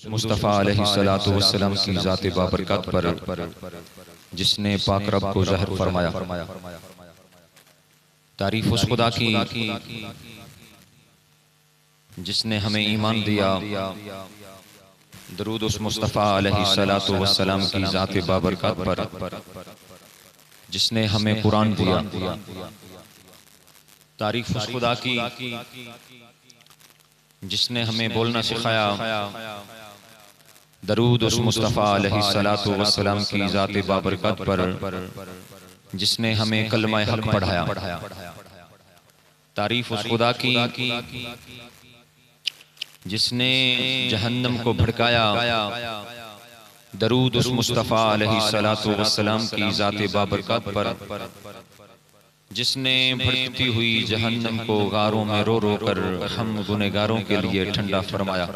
मुस्तफ़ा अलैहिस्सलातु वस्सलाम की ज़ात बाबरकत पर जिसने पाक रब को ज़हर फरमाया। तारीफ़ उस खुदा की जिसने हमें ईमान दिया। दरूद उस मुस्तफ़ा अलैहिस्सलातु वस्सलाम की ज़ात बाबरकत पर जिसने हमें कुरान दिया। तारीफ़ उस खुदा की जिसने हमें बोलना सिखाया। दरूद उस मुस्तफ़ा अलैहिस्सलातु वस्सलाम की ज़ात बाबरकत पर जिसने हमें कलमा हक पढ़ाया। तारीफ़ उस खुदा की जिसने जहन्नम को भड़काया। दरूद उस मुस्तफ़ा अलैहिस्सलातु वस्सलाम की ज़ात बाबरकत पर जिसने भड़कती हुई जहन्नम को गारों में रो रो कर हम गुनहगारों के लिए ठंडा फरमाया।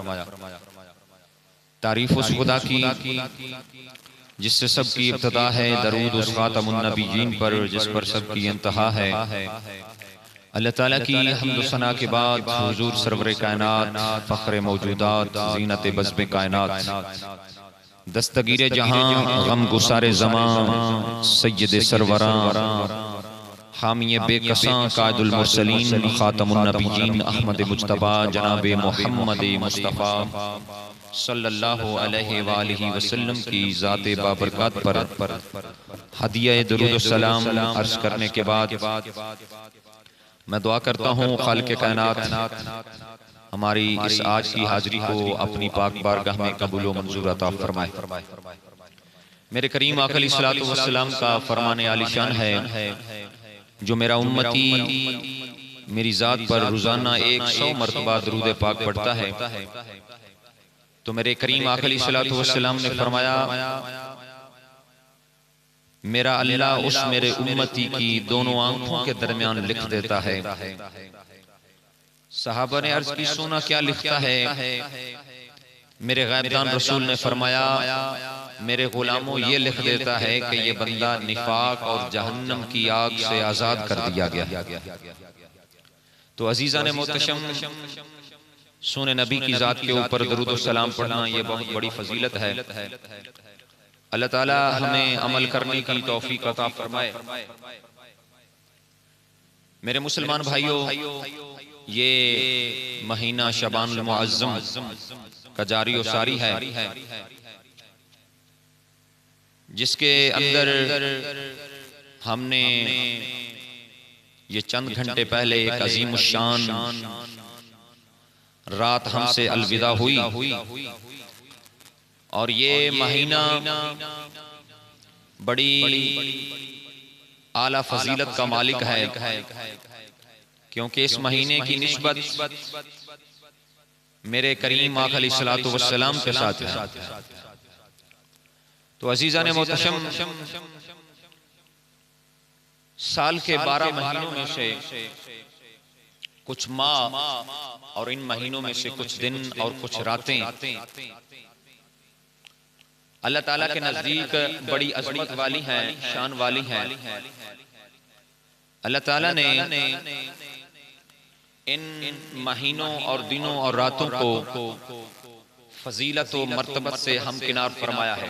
तारीफ़ उस खुदा की जिससे सबकी इब्तिदा है। दरूद उस खातमुन नबिय्यीन पर जिस पर सबकी इंतहा है। अल्लाह ताला की हम्द सना के बाद हुजूर सरवरे कायनात, फ़ख्रे मौजूदात, ज़ीनत बज़्म कायनात, दस्तगीरे जहां, गम गुसारे ज़मां, सय्यद सरवरां, हामिये बेकसां, कायदुल मुरसलीन, खातमुन नबिय्यीन, अहमद मुज्तबा, जनाब मोहम्मद मुस्तफ़ा सल्लल्लाहु अलैहि वालिहि वसल्लम की ज़ात बाबरकत पर हदिया दुरूद सलाम अर्ज़ करने के बाद मैं दुआ करता हूँ खालिक़ कायनात हमारी इस आज की हाजिरी को अपनी पाक बारगाह में कबूल व मंजूर अता फरमाए। मेरे करीम आका अलैहिस्सलातु वस्सलाम का फरमाने आलिशान है, जो मेरा उम्मती मेरी ज़ात पर रोज़ाना 100 मरतबा दरूद पाक पढ़ता है तो मेरे करीम आका अलैहिस्सलातु वस्सलाम ने फरमाया, मेरा अल्लाह उस मेरे उम्मती की दोनों आंखों के दरमियान लिख देता है। सहाबा ने अर्ज की, सुना क्या लिखता है? मेरे गैबदान रसूल ने फरमाया, मेरे गुलामों ये लिख देता है कि ये बंदा निफाक और जहन्नम की आग से आजाद कर दिया गया। तो अजीजा ने मोहतशम सुने नबी की जात के ऊपर दरूद और सलाम पढ़ना ये बहुत बड़ी फजीलत है। अल्लाह ताला हमें अमल करने की तौफीक अता फरमाए। मेरे मुसलमान भाइयों, ये महीना शबानुल मुअज़्ज़म का जारी और सारी है, जिसके अंदर हमने ये चंद घंटे पहले एक अजीम शान रात हमसे अलविदा हुई और ये महीना बड़ी आला फजीलत का मालिक है, क्योंकि इस महीने की निस्बत मेरे करीम आका अलैहिस्सलातु वस्सलाम के साथ है। तो अजीजा ने मोहतशम साल के 12 महीनों में से कुछ माह और इन महीनों में से कुछ दिन और कुछ रातें अल्लाह ताला के नजदीक बड़ी अजमत वाली हैं, शान वाली हैं। अल्लाह ताला ने इन महीनों और दिनों और रातों को फजीलत और मर्तबत से हमकिनार फरमाया है।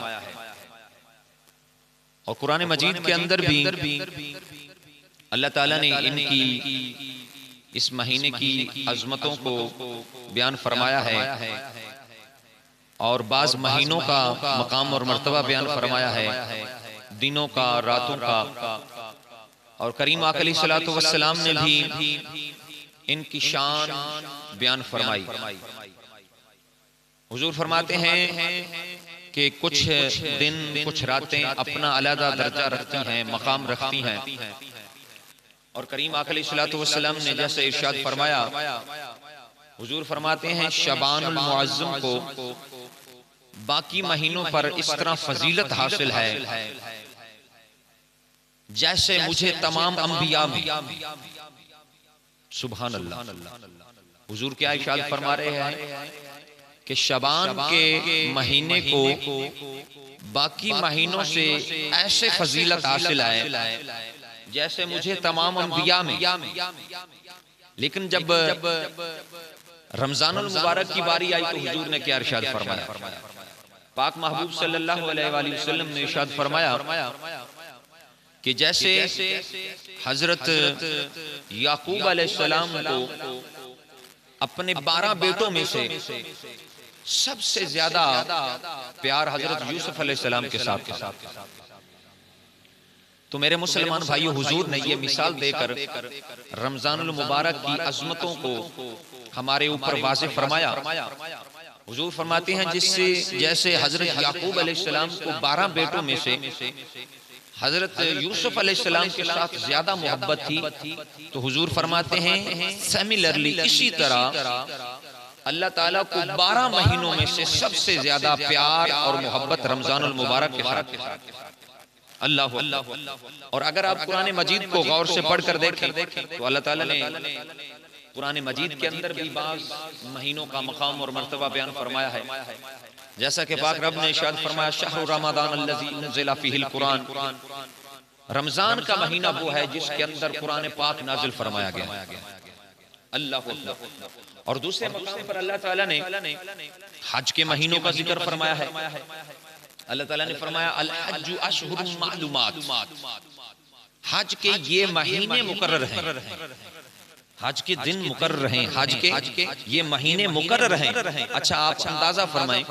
और कुरान मजीद के अंदर भी अल्लाह ताला ने इनकी इस महीने की अजमतों को बयान फरमाया है और बाज महीनों का मकाम और मर्तबा बयान फरमाया है, दिनों का, रातों का। और करीम आका अलैहिस्सलातु वस्सलाम ने भी इनकी शान बयान फरमाई। हुजूर फरमाते हैं कि कुछ दिन कुछ रातें अपना अलग दर्जा रखती हैं, मकाम रखती हैं। और करीम आका अलैहिस्सलातु वस्सलाम ने जैसे इरशाद फरमाया, हुजूर फरमाते हैं शबानुल मुअज़्ज़म को बाकी महीनों पर इस तरह फजीलत हासिल है जैसे मुझे तमाम अंबिया में। सुभान अल्लाह। हुजूर क्या इरशाद फरमा रहे हैं कि शबान के महीने को बाकी महीनों से ऐसे फजीलत हासिल है जैसे मुझे तमाम अंबिया में। लेकिन जब रमजानुल मुबारक की बारी आई तो हुजूर ने क्या इरशाद फरमाया? पाक महबूब सल्लल्लाहु अलैहि वसल्लम ने इरशाद फरमाया कि जैसे हजरत याकूब अलैहिस्सलाम को अपने 12 बेटों में से सबसे ज्यादा प्यार हजरत यूसुफ अलैहिस्सलाम के साथ था, तो मेरे मुसलमान भाइयों, हुजूर ने ये मिसाल देकर रमजानुल मुबारक की अजमतों को हमारे ऊपर वाज़ेह फरमाया। हुजूर फरमाते हैं जिससे जैसे हजरत याकूब अलैहिस्सलाम को 12 बेटों में से हजरत यूसुफ अलैहिस्सलाम के साथ ज्यादा मोहब्बत थी, तो हुजूर फरमाते हैं सिमिलरली इसी तरह अल्लाह ताला को 12 महीनों में से सबसे ज्यादा प्यार और मोहब्बत रमजानुल मुबारक के साथ। अल्लाह अल्लाह। और अगर आप कुरान मजीद को गौर से पढ़कर देखें तो अल्लाह ताला ने कुरान मजीद के अंदर भी बाज़ महीनों का मकाम और मर्तबा बयान फरमाया है। जैसा कि पाक रब ने इरशाद फरमाया शहरु रमज़ान अल्लज़ी उन्ज़िला फ़ीहिल कुरान, रमजान का महीना वो है जिसके अंदर कुरान पाक नाजिल फरमाया गया। अल्लाह अल्लाह। और दूसरे मकाम पर अल्लाह ताला ने हज के महीनों का जिक्र फरमाया है। अल्लाह ताला ने फरमाया अल हज्जु अशहुरुम मालूमात, हज के ये महीने मुकर्रर हैं, हज के दिन मुकर्रर हैं, हज के ये महीने मुकर्रर हैं। अच्छा, आप अंदाजा फरमाएं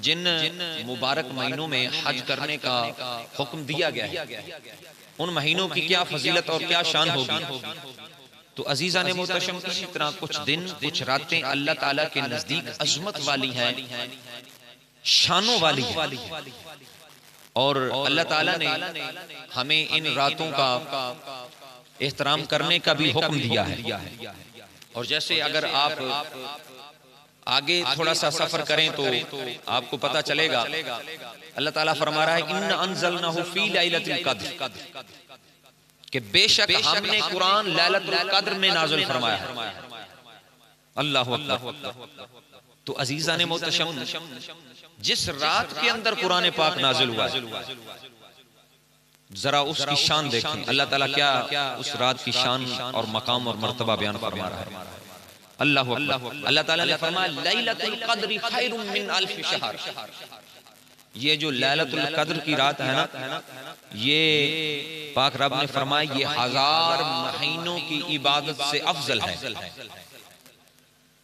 जिन मुबारक महीनों में हज करने का हुक्म दिया गया है, उन महीनों की क्या फजीलत और क्या शान होगी। तो अजीजा ने मोहतरम, इसी तरह कुछ दिन कुछ रातें अल्लाह ताला के नजदीक अजमत वाली हैं, शानों वाली है, और अल्लाह ताला ने हमें इन रातों का एहतराम करने का भी हुक्म दिया है। और जैसे अगर आप आगे थोड़ा सा सफर करें तो आपको पता चलेगा, अल्लाह ताला फरमा रहा है इन्ना अंज़लनाहु फ़ी लैलतिल क़द्र, कि बेशक हमने कुरान लैलतुल क़द्र में नाज़िल फरमाया है। अल्लाहु अक्बर। तो अजीजा ने मोहतरम, जिस रात के अंदर कुरान पाक नाजिल हुआ, जरा उसकी शान देखें। अल्लाह ताला क्या उस रात की शान और मकाम और मर्तबा बयान फरमा रहा है। अल्लाह अल्लाह। अल्लाह ताला ने फरमाया लैलतुल क़द्र खैरुम मिन अल्फ शहर, ये जो लैलतुल क़द्र की रात है ना, ये पाक रब ने फरमाया ये 1000 महीनों की इबादत से अफजल है।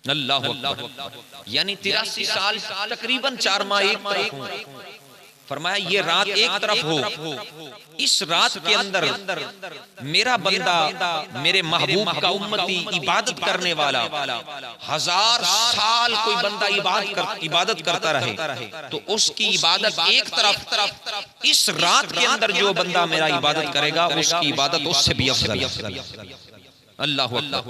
अल्लाह अल्लाह। यानी 83 साल तकरीबन 4 माह एक तरफ हो। फरमाया ये रात एक तरफ हो, इस रात के अंदर मेरा बंदा, मेरे महबूब का उम्मती इबादत करने वाला 1000 साल कोई बंदा इबादत करता रहे, तो उसकी इबादत एक तरफ, इस रात के अंदर जो बंदा मेरा इबादत करेगा उसकी इबादत उससे भी अफजल है। अल्लाह अल्लाह।